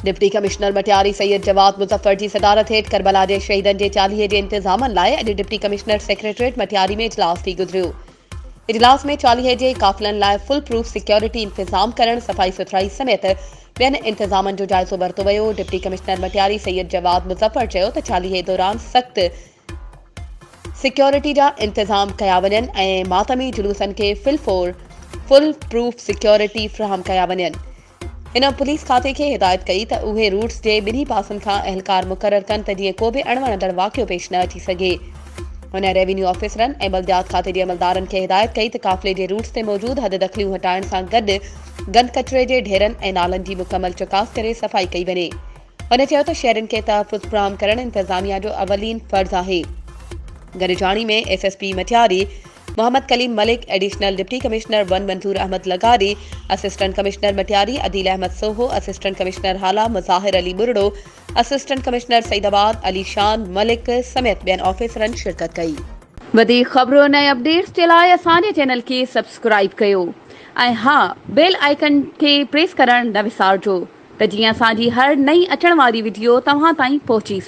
Deputy commissioner Matiari Syed Jawad Muzaffar जी सदारत हेठ करबला के शहीदन के 40 के इंतजामन लाइ अॼु डिप्टी कमिश्नर सेक्रेटरीट मटियारी में इजलास थी गुजरियो। इजलास में 40 के काफ़िलन लाइ फुल प्रूफ सिक्योरिटी इंतजाम करण, सफ़ाई सुथराई समेत ॿियनि इंतजामनि जो जाइज़ो वरितो वियो। डिप्टी कमिश्नर मटियारी सैयद जवाद मुज़फ़र चयो त 40 दौरान सख़्त सिक्योरिटी जा इंतजाम कया वञनि ऐं मातमी जुलूसनि खे फुल प्रूफ सिक्योरिटी फ्राहम कया वञनि। इन पुलिस खाते खे हिदायत कई त उहे रूट्स जे ॿिन्ही पासनि खां अहलकार मुक़रर कनि त जीअं को बि अणवणंदड़ वाक़ियो पेश न अची सघे। हुन रेवेन्यू ऑफिसरनि ऐं बल्दियात खाते जे अमलदारनि खे हिदायत कई त काफ़िले जे रूट्स ते मौजूदु हद दख़लियूं हटाइण सां गॾु गंद कचिरे जे ढेरनि ऐं नालनि जी मुकमल चकास करे सफ़ाई कई वञे। हुन चयो त शहरनि खे तहफ़ुज़ फ़राहम करणु इंतज़ामिया जो अवलीन फ़र्ज़ आहे। गॾिजाणी में SSP Matiari Mohammad Kaleem Malik, additional deputy commissioner one Manzoor Ahmed Lagari, assistant commissioner Matiari Adeel Ahmed Soho, assistant commissioner Hala Muzahir Ali Burdo, assistant commissioner Saeedabad Ali Shan Malik समेत ॿियनि ऑफिसरनि शिरकत कई। वधीक ख़बरुनि ऐं अपडेट्स जे लाइ असांजे चैनल खे सब्सक्राइब कयो ऐं हा, बेल आइकन खे प्रेस करणु न विसारिजो त जीअं असांजी हर नई अचण वारी वीडियो तव्हां ताईं पहुची